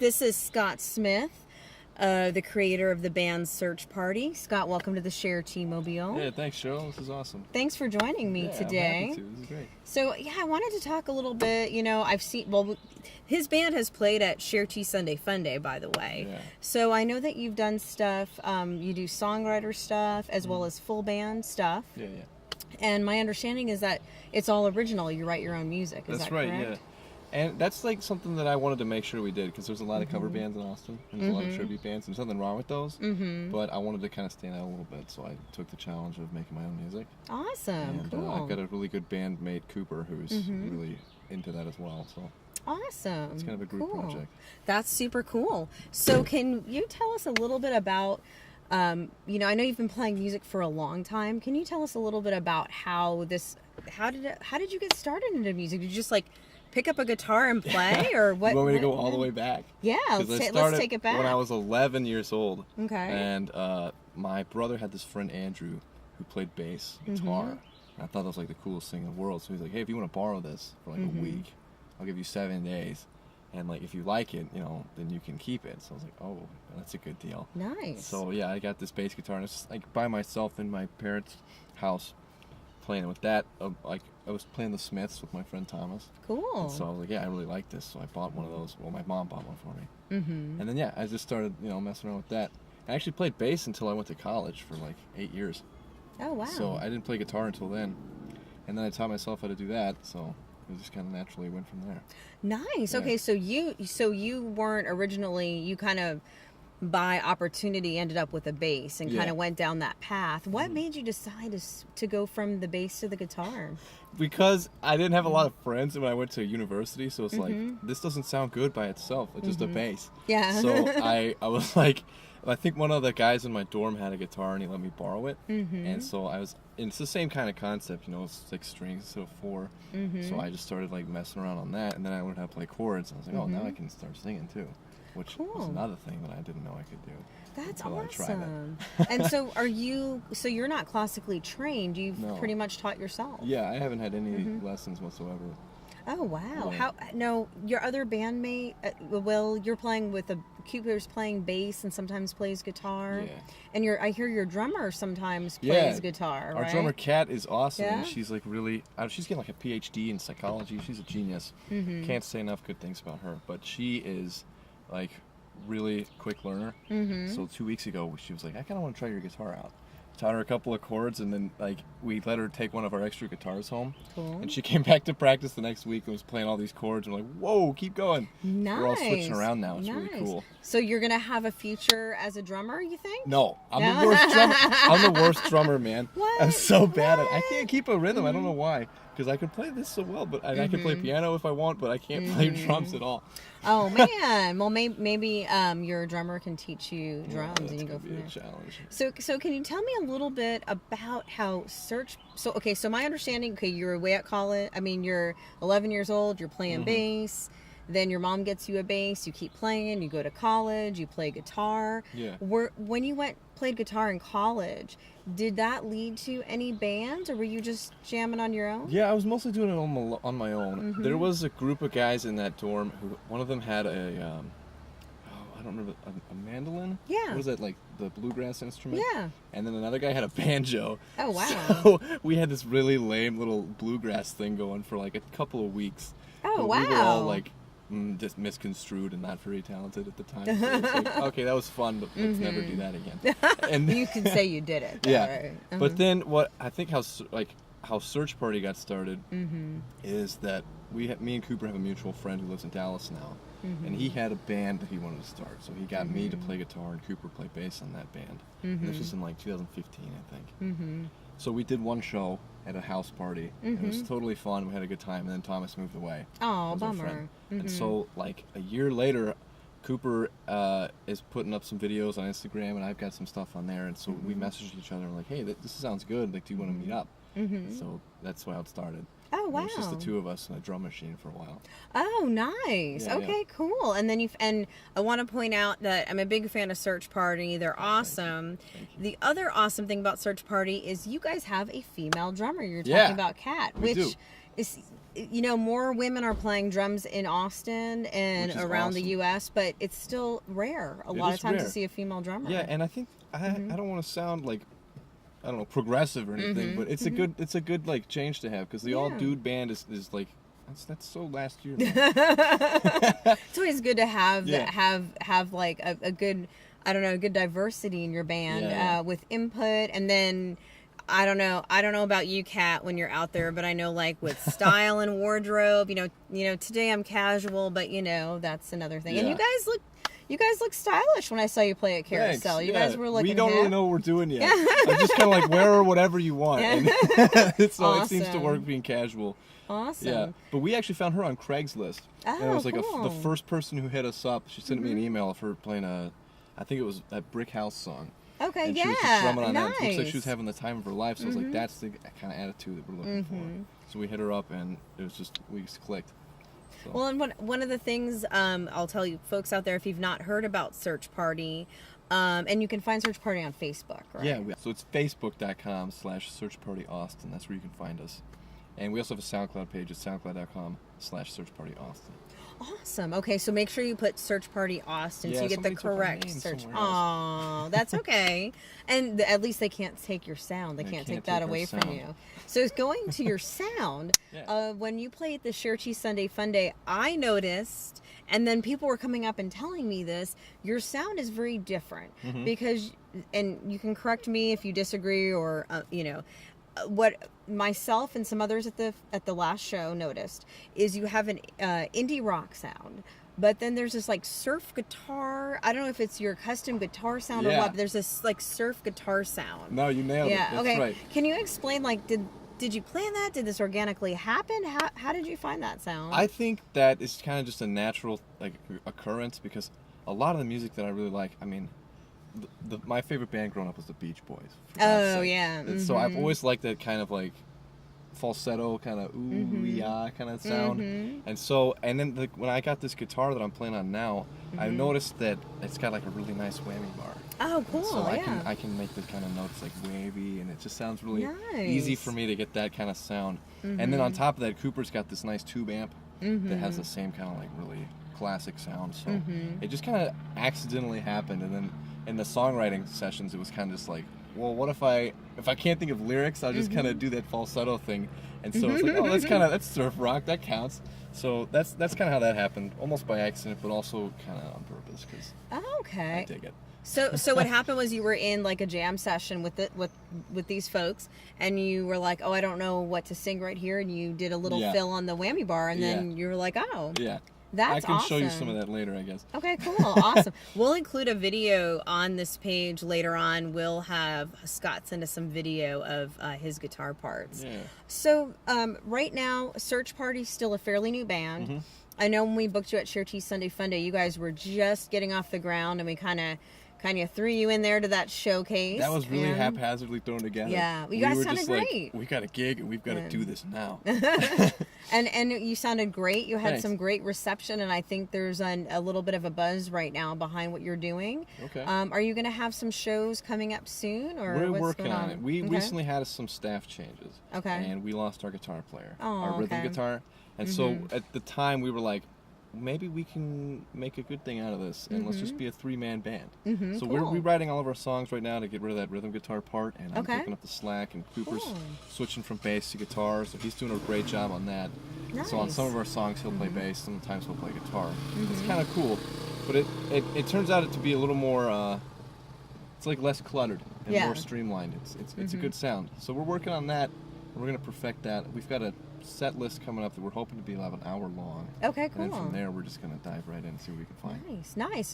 This is Scott Smith, the creator of the band Search Party. Scott, welcome to the Cher T-Mobile. Yeah, thanks, Cheryl. This is awesome. Thanks for joining me today. I'm happy to. This is great. So, I wanted to talk a little bit. I've seen, his band has played at Cher T Sunday Fun Day, by the way. Yeah. So I know that you've done stuff. You do songwriter stuff as well as full band stuff. Yeah. And my understanding is that it's all original. You write your own music. Is That's that right, correct? yeah. And that's like something that I wanted to make sure we did, because there's a lot of cover bands in Austin, and there's a lot of tribute bands, and there's nothing wrong with those, but I wanted to kind of stand out a little bit, so I took the challenge of making my own music. Awesome, and, cool. I've got a really good bandmate, Cooper, who's really into that as well, so awesome. it's kind of a group project. That's super cool. So can you tell us a little bit about, I know you've been playing music for a long time. Can you tell us a little bit about how did you get started into music? Did you just pick up a guitar and play, or what? You want me to go all the way back? Yeah, let's take it back. When I was 11 years old. Okay. And my brother had this friend, Andrew, who played bass guitar. And I thought that was like the coolest thing in the world. So he's like, hey, if you want to borrow this for like a week, I'll give you 7 days. And if you like it, then you can keep it. So I was like, oh, that's a good deal. Nice. So yeah, I got this bass guitar, and it's just by myself in my parents' house, playing with that. I was playing the Smiths with my friend Thomas. Cool. And so I was like, yeah, I really like this. So I bought one of those. Well, my mom bought one for me. And then I just started messing around with that. I actually played bass until I went to college for 8 years. Oh wow. So I didn't play guitar until then, and then I taught myself how to do that. So it just kind of naturally went from there. Nice. Yeah. Okay, so you weren't originally, you kind of by opportunity ended up with a bass and kind of went down that path. What made you decide to go from the bass to the guitar? Because I didn't have a lot of friends when I went to university, so it's this doesn't sound good by itself. It's just a bass. Yeah. So I was like, I think one of the guys in my dorm had a guitar and he let me borrow it. And so it's the same kind of concept, it's 6 strings instead of 4. So I just started messing around on that, and then I learned how to play chords, and I was like, oh, now I can start singing too. Which was another thing that I didn't know I could do. That's until awesome. I tried it. And so you're not classically trained. You've pretty much taught yourself. Yeah, I haven't had any lessons whatsoever. Oh, wow. Yeah. Your other bandmate, you're playing with Cooper's playing bass and sometimes plays guitar. Yeah. And I hear your drummer sometimes plays guitar, right? Our drummer, Kat, is awesome. Yeah? And she's really, she's getting a PhD in psychology. She's a genius. Can't say enough good things about her. But she is really quick learner. So 2 weeks ago, she was like, I kind of want to try your guitar out. Taught her a couple of chords, and then we let her take one of our extra guitars home. Cool. And she came back to practice the next week and was playing all these chords. And we're like, whoa, keep going. Nice. We're all switching around now. It's really cool. So you're gonna have a future as a drummer, you think? No, I'm the worst drummer. I'm the worst drummer, man. What? I'm so bad at it. I can't keep a rhythm. I don't know why. Because I can play this so well, but I can play piano if I want, but I can't play drums at all. Oh man. Well, maybe your drummer can teach you drums, and you go from there. That's gonna be a challenge. So can you tell me a little bit about how So my understanding, you're away at college. I mean, you're 11 years old. You're playing bass. Then your mom gets you a bass. You keep playing. You go to college. You play guitar. Yeah. When you played guitar in college, did that lead to any bands, or were you just jamming on your own? Yeah, I was mostly doing it on my own. There was a group of guys in that dorm who, one of them had I don't remember, a mandolin? Yeah. What is that, the bluegrass instrument? Yeah. And then another guy had a banjo. Oh, wow. So we had this really lame little bluegrass thing going for a couple of weeks. Oh, but wow. We were all just misconstrued and not very talented at the time. So it's okay, that was fun, but let's never do that again. And You can say you did it. yeah. Right? But then what I think how Search Party got started is that me and Cooper have a mutual friend who lives in Dallas now, and he had a band that he wanted to start. So he got me to play guitar and Cooper play bass on that band. And this was in 2015, I think. So we did one show at a house party. And it was totally fun. We had a good time. And then Thomas moved away. Oh, was our bummer. friend. And so a year later, Cooper is putting up some videos on Instagram, and I've got some stuff on there. And so we messaged each other and like, hey, this sounds good. Do you want to meet up? So that's how it started. Oh, wow. It was just the two of us and a drum machine for a while. Oh, nice. Yeah, okay, cool. And then and I want to point out that I'm a big fan of Search Party. They're awesome. Thank you. The other awesome thing about Search Party is you guys have a female drummer. You're talking Yeah, about Kat, we which do. more women are playing drums in Austin and Which is around the awesome. U.S., but it's still rare a lot is of times rare. to see a female drummer. Yeah, and I think I don't want to sound like, I don't know, progressive or anything, but it's a good like change to have, because the all dude band is like that's so last year now. It's always good to have Yeah. have like a good, I don't know, good diversity in your band with input. And then I don't know about you, Kat, when you're out there, but I know like with style and wardrobe, today I'm casual, but that's another thing. And Yeah. you guys look stylish when I saw you play at Carousel. Thanks. You guys were looking We don't really hip. know what we're doing yet. I'm just kind of like, wear whatever you want. Yeah. And so it seems to Awesome. work being casual. Awesome. Yeah, but we actually found her on Craigslist. And it was like cool. the first person who hit us up. She sent me an email of her playing I think it was a Brick House song. Okay, And yeah, she was just drumming on that. nice. It looks like she was having the time of her life. So I was like, that's the kind of attitude that we're looking for. So we hit her up, and it was just, we just clicked. So. Well, and one of the things I'll tell you folks out there, if you've not heard about Search Party, and you can find Search Party on Facebook, right? Yeah, so it's facebook.com/searchpartyaustin. That's where you can find us. And we also have a SoundCloud page at soundcloud.com/searchpartyaustin. Awesome. Okay, so make sure you put Search Party Austin so you get the somebody took our correct name search. somewhere else. Oh, that's okay. And at least they can't take your sound. They can't take that take our away from sound. you. So it's going to your sound. Yeah. When you play at the Cher Cheese Sunday Fun Day, I noticed, and then people were coming up and telling me this, your sound is very different because, and you can correct me if you disagree or, what myself and some others at the last show noticed is you have an indie rock sound, but then there's this like surf guitar. I don't know if it's your custom guitar sound or what, but there's this like surf guitar sound. No, you nailed it. That's okay. right. Can you explain, like, did you plan that? Did this organically happen? How did you find that sound? I think that it's kind of just a natural like occurrence, because a lot of the music that I really like, I mean, my favorite band growing up was the Beach Boys. Oh, yeah. And so I've always liked that kind of like falsetto, kind of ooh-yah kind of sound. And so, and then when I got this guitar that I'm playing on now, I noticed that it's got like a really nice whammy bar. Oh, cool. So yeah. I can make the kind of notes like wavy, and it just sounds really Nice. easy for me to get that kind of sound. And then on top of that, Cooper's got this nice tube amp that has the same kind of like really classic sound. So it just kind of accidentally happened. And then in the songwriting sessions, it was kind of just like, well, what if I can't think of lyrics, I'll just kind of do that falsetto thing. And so it's like, oh, that's surf rock, that counts. So that's kind of how that happened, almost by accident, but also kind of on purpose, because Okay. I dig it. So what happened was you were in like a jam session with these folks, and you were like, oh, I don't know what to sing right here, and you did a little fill on the whammy bar, and then you were like, oh, Yeah. that's I can show you awesome. some of that later, I guess. Okay, cool, awesome. We'll include a video on this page later on. We'll have Scott send us some video of his guitar parts. Yeah. So right now, Search Party's still a fairly new band. I know when we booked you at Cher Cheese Sunday Fun Day, you guys were just getting off the ground, and we kind of threw you in there to that showcase. That was really and- haphazardly thrown together. Yeah, you guys were sounded just great. Like, we got a gig, and we've got to do this now. And you sounded great. You had Thanks. some great reception, and I think there's a little bit of a buzz right now behind what you're doing. Okay. Are you going to have some shows coming up soon, or We're what's working going on it. We Okay. recently had some staff changes. Okay. And we lost our guitar player, Oh, our rhythm okay. guitar. And so at the time, we were like, maybe we can make a good thing out of this, and let's just be a 3-man band. So we're cool. rewriting all of our songs right now to get rid of that rhythm guitar part, and I'm Okay. picking up the slack, and Cooper's Cool. switching from bass to guitar, so he's doing a great job on that. So on Nice. some of our songs, he'll play bass, sometimes he'll play guitar. It's kind of cool, but it turns out to be a little more, it's like less cluttered and Yeah. more streamlined. It's a good sound. So we're working on that, and we're going to perfect that. We've got a set list coming up that we're hoping to be about an hour long. Okay, And then cool. from there, we're just going to dive right in and see what we can find. Nice.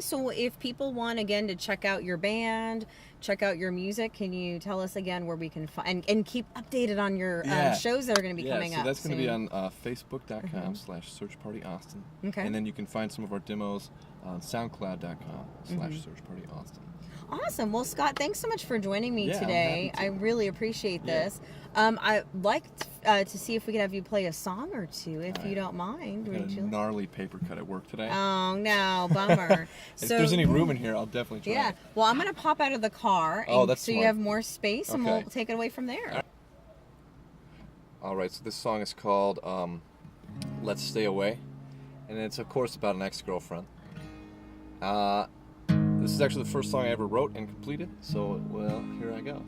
So if people want, again, to check out your band, check out your music, can you tell us again where we can find, and keep updated on your shows that are going to be coming so up that's going to be soon? on facebook.com/searchpartyaustin. Okay. And then you can find some of our demos on soundcloud.com/searchpartyaustin. Awesome. Well, Scott, thanks so much for joining me Yeah, I'm today. happy to. I really appreciate Yeah. this. I'd like to see if we could have you play a song or two, if you right. don't mind. I got Would a you? gnarly paper cut at work today. Oh, no, bummer. If there's any room in here, I'll definitely try Yeah. it. Well, I'm going to pop out of the car, Oh, and that's so you smart. have more space, and we'll Okay. take it away from there. All right, so this song is called Let's Stay Away, and it's, of course, about an ex-girlfriend. This is actually the first song I ever wrote and completed, so, well, here I go.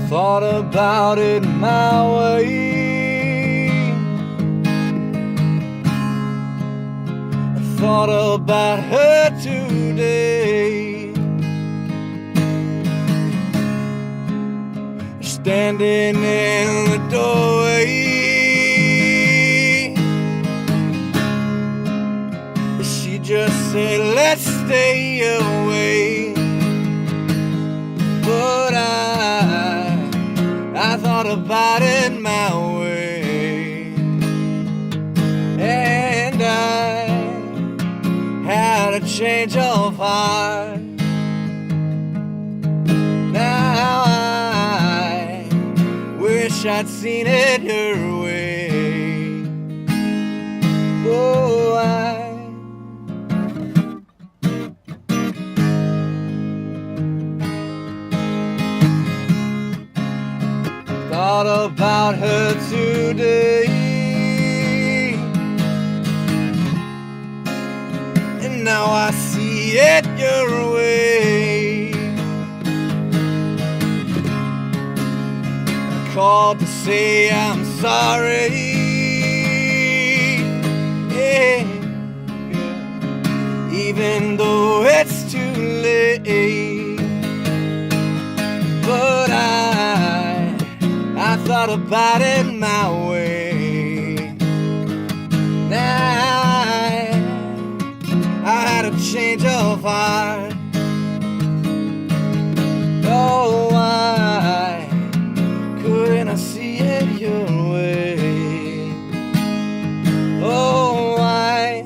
Thought about it my way. I thought about her today, standing in the doorway. She just said, let's stay away. But I thought about it my way, and I had a change of heart. Now I wish I'd seen it her way. Oh, thought about her today, and now I see it your way. I called to say I'm sorry, yeah, yeah. Even though it's too late. But I thought about it my way. Now I had a change of heart. Oh, why couldn't I see it your way? Oh, why?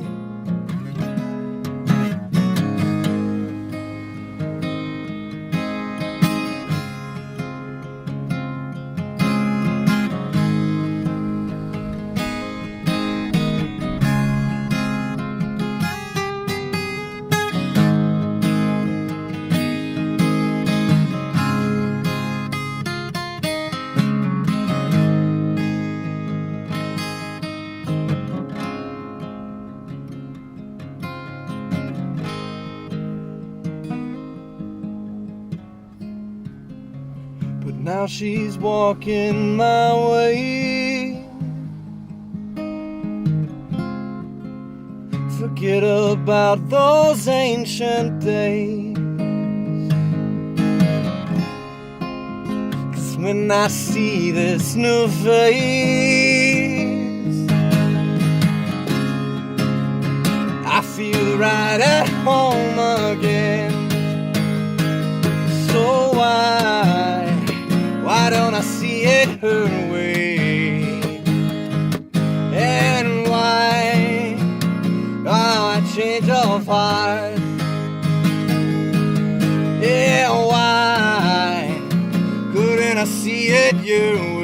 But now she's walking my way. Forget about those ancient days. 'Cause when I see this new face, I feel right at home again. So why don't I see it her way? And why I change of heart? Yeah, why couldn't I see it your way?